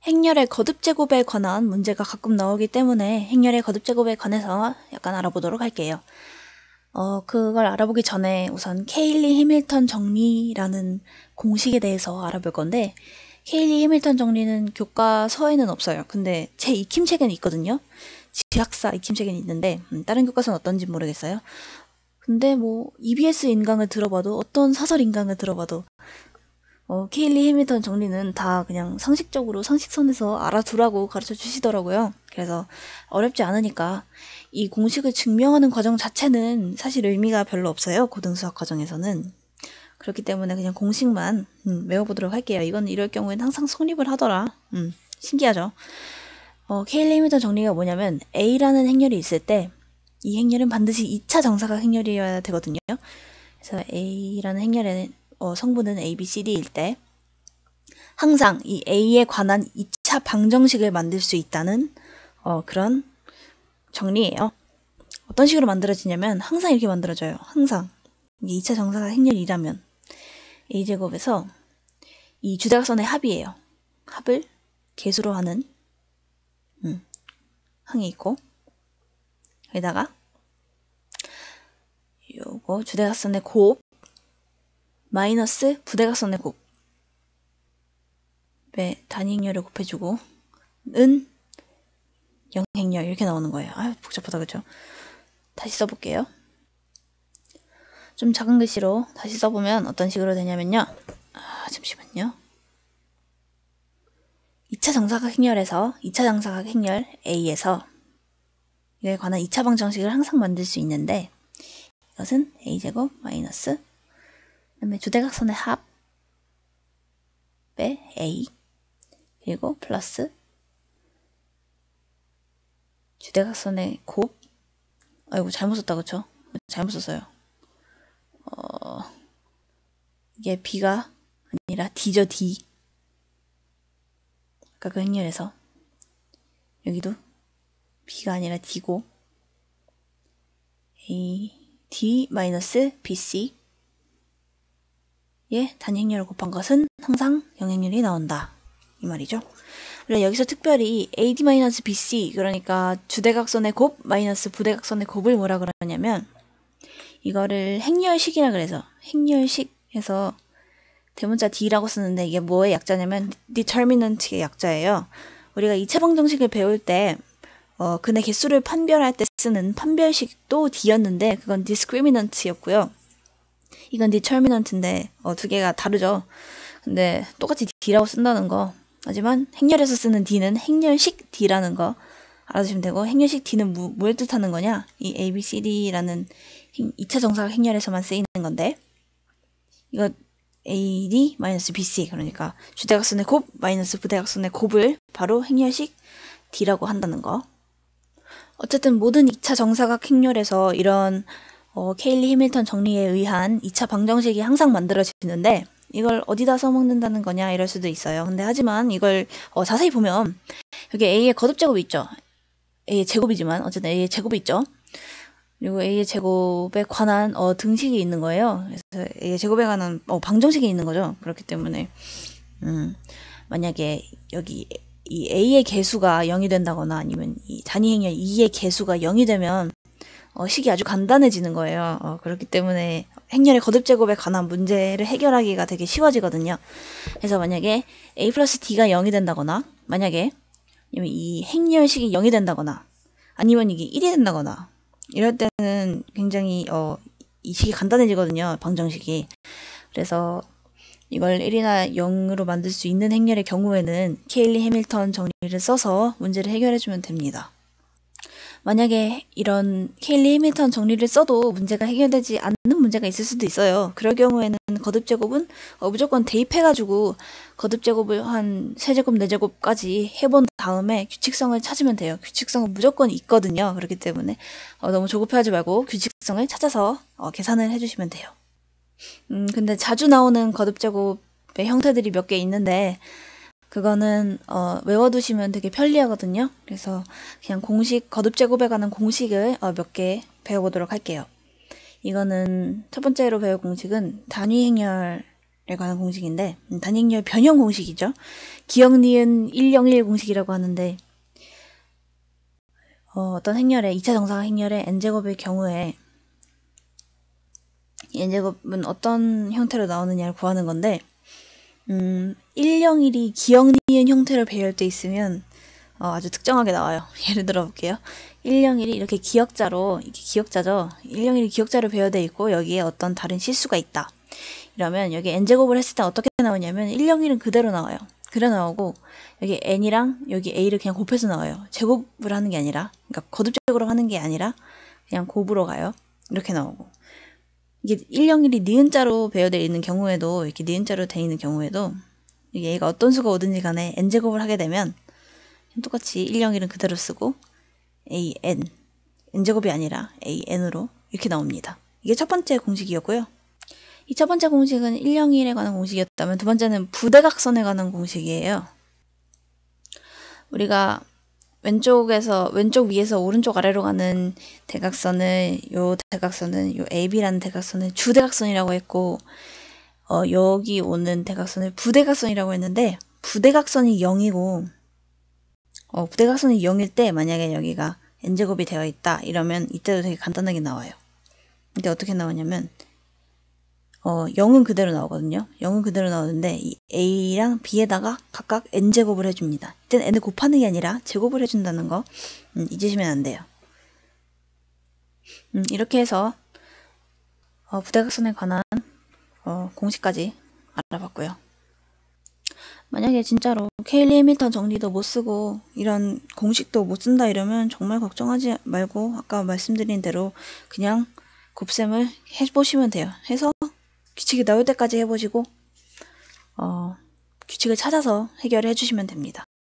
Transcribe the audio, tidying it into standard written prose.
행렬의 거듭 제곱에 관한 문제가 가끔 나오기 때문에 행렬의 거듭 제곱에 관해서 약간 알아보도록 할게요. 그걸 알아보기 전에 우선 케일리 해밀턴 정리라는 공식에 대해서 알아볼 건데, 케일리 해밀턴 정리는 교과서에는 없어요. 근데 제 익힘책에는 있거든요. 지학사 익힘책에는 있는데 다른 교과서는 어떤지 모르겠어요. 근데 뭐 EBS 인강을 들어봐도, 어떤 사설 인강을 들어봐도 케일리 해밀턴 정리는 다 그냥 상식적으로 상식선에서 알아두라고 가르쳐 주시더라고요. 그래서 어렵지 않으니까 이 공식을 증명하는 과정 자체는 사실 의미가 별로 없어요. 고등수학 과정에서는. 그렇기 때문에 그냥 공식만 외워보도록 할게요. 이건 이럴 경우에는 항상 성립을 하더라. 신기하죠? 케일리 해밀턴 정리가 뭐냐면, A라는 행렬이 있을 때 이 행렬은 반드시 2차 정사각 행렬이어야 되거든요. 그래서 A라는 행렬의 성분은 A, B, C, D일 때 항상 이 A에 관한 2차 방정식을 만들 수 있다는 그런 정리예요. 어떤 식으로 만들어지냐면 항상 이렇게 만들어져요. 항상 이게 2차 정사각 행렬이라면 A제곱에서 이 주대각선의 합이에요. 합을 개수로 하는 항이 있고, 여기다가 요거 주대각선의 곱 마이너스 부대각선의 곱에 단위행렬을 곱해주고 은 영행렬 이렇게 나오는 거예요. 아유 복잡하다 그죠? 다시 써볼게요. 좀 작은 글씨로 다시 써보면 어떤 식으로 되냐면요. 잠시만요. 2차 정사각 행렬에서 2차 정사각 행렬 A에서 이에 관한 2차 방정식을 항상 만들 수 있는데, 이것은 A제곱 마이너스 그다음에 주대각선의 합에 A 그리고 플러스 주대각선의 곱, 아이고 잘못 썼다 그쵸? 잘못 썼어요. 이게 B가 아니라 D죠. D. 아까 그 행렬에서 여기도 B가 아니라 D고 A, D 마이너스 BC 예, 단위행렬을 곱한 것은 항상 영행렬이 나온다. 이 말이죠. 우리가 여기서 특별히 AD-BC, 그러니까 주대각선의 곱 마이너스 부대각선의 곱을 뭐라 그러냐면, 이거를 행렬식이라 그래서, 행렬식에서 대문자 D라고 쓰는데 이게 뭐의 약자냐면 determinant의 약자예요. 우리가 2차 방정식을 배울 때 근의 개수를 판별할 때 쓰는 판별식도 D였는데 그건 discriminant였고요. 이건 determinant인데 두 개가 다르죠. 근데 똑같이 D라고 쓴다는 거. 하지만 행렬에서 쓰는 D는 행렬식 D라는 거 알아두시면 되고, 행렬식 D는 뭘 뜻하는 거냐? 이 A, B, C, D라는 2차 정사각 행렬에서만 쓰이는 건데, 이거 AD-BC, 그러니까 주대각선의 곱 마이너스 부대각선의 곱을 바로 행렬식 D라고 한다는 거. 어쨌든 모든 2차 정사각 행렬에서 이런 케일리 해밀턴 정리에 의한 2차 방정식이 항상 만들어지는데, 이걸 어디다 써먹는다는 거냐 이럴 수도 있어요. 근데 하지만 이걸 자세히 보면 여기 A의 거듭제곱이 있죠. A의 제곱이지만 어쨌든 A의 제곱이 있죠. 그리고 A의 제곱에 관한 등식이 있는 거예요. 그래서 A의 제곱에 관한 방정식이 있는 거죠. 그렇기 때문에 만약에 여기 이 A의 개수가 0이 된다거나 아니면 이 단위행렬 2의 개수가 0이 되면 식이 아주 간단해지는 거예요. 그렇기 때문에 행렬의 거듭제곱에 관한 문제를 해결하기가 되게 쉬워지거든요. 그래서 만약에 A 플러스 D가 0이 된다거나, 만약에 이 행렬식이 0이 된다거나, 아니면 이게 1이 된다거나, 이럴 때는 굉장히 이 식이 간단해지거든요. 방정식이. 그래서 이걸 1이나 0으로 만들 수 있는 행렬의 경우에는 케일리 해밀턴 정리를 써서 문제를 해결해주면 됩니다. 만약에 이런 케일리 해밀턴 정리를 써도 문제가 해결되지 않는 문제가 있을 수도 있어요. 그럴 경우에는 거듭제곱은 무조건 대입해가지고 거듭제곱을 한 3제곱, 4제곱까지 해본 다음에 규칙성을 찾으면 돼요. 규칙성은 무조건 있거든요. 그렇기 때문에 너무 조급해하지 말고 규칙성을 찾아서 계산을 해주시면 돼요. 근데 자주 나오는 거듭제곱의 형태들이 몇 개 있는데, 그거는 외워두시면 되게 편리하거든요. 그래서 그냥 거듭제곱에 관한 공식을 몇 개 배워보도록 할게요. 이거는 첫 번째로 배울 공식은 단위행렬 관한 공식인데 단위행렬 변형 공식이죠. 기억 니은 101 공식이라고 하는데 어떤 행렬의 2차 정사각 행렬의 n제곱의 경우에 이 n제곱은 어떤 형태로 나오느냐를 구하는 건데 101이 기억 니은 형태로 배열돼 있으면 아주 특정하게 나와요. 예를 들어 볼게요. 101이 이렇게 기억자로, 이게 기억자죠. 101이 기억자로 배열돼 있고 여기에 어떤 다른 실수가 있다. 이러면 여기 n제곱을 했을 때 어떻게 나오냐면 101은 그대로 나와요. 그래 나오고 여기 n이랑 여기 a를 그냥 곱해서 나와요. 제곱을 하는 게 아니라, 그러니까 거듭제곱으로 하는 게 아니라 그냥 곱으로 가요. 이렇게 나오고 이게 101이 니은자로 배열되어 있는 경우에도, 이렇게 니은자로 되어 있는 경우에도 이게 얘가 어떤 수가 오든지 간에 n제곱을 하게 되면 똑같이 101은 그대로 쓰고 an, n제곱이 아니라 an으로 이렇게 나옵니다. 이게 첫 번째 공식이었고요. 이 첫 번째 공식은 101에 관한 공식이었다면 두 번째는 부대각선에 관한 공식이에요. 우리가 왼쪽 위에서 오른쪽 아래로 가는 대각선을 요 AB라는 대각선을 주대각선이라고 했고 여기 오는 대각선을 부대각선이라고 했는데 부대각선이 0이고 부대각선이 0일 때 만약에 여기가 n제곱이 되어 있다 이러면 이때도 되게 간단하게 나와요. 근데 어떻게 나오냐면 0은 그대로 나오거든요. 0은 그대로 나오는데 이 a랑 b에다가 각각 n제곱을 해줍니다. 이때는 n을 곱하는 게 아니라 제곱을 해준다는 거 잊으시면 안 돼요. 이렇게 해서 부대각선에 관한 공식까지 알아봤고요. 만약에 진짜로 케일리 해밀턴 정리도 못 쓰고 이런 공식도 못 쓴다 이러면 정말 걱정하지 말고 아까 말씀드린 대로 그냥 곱셈을 해보시면 돼요. 해서 규칙이 나올 때까지 해보시고 규칙을 찾아서 해결해 주시면 됩니다.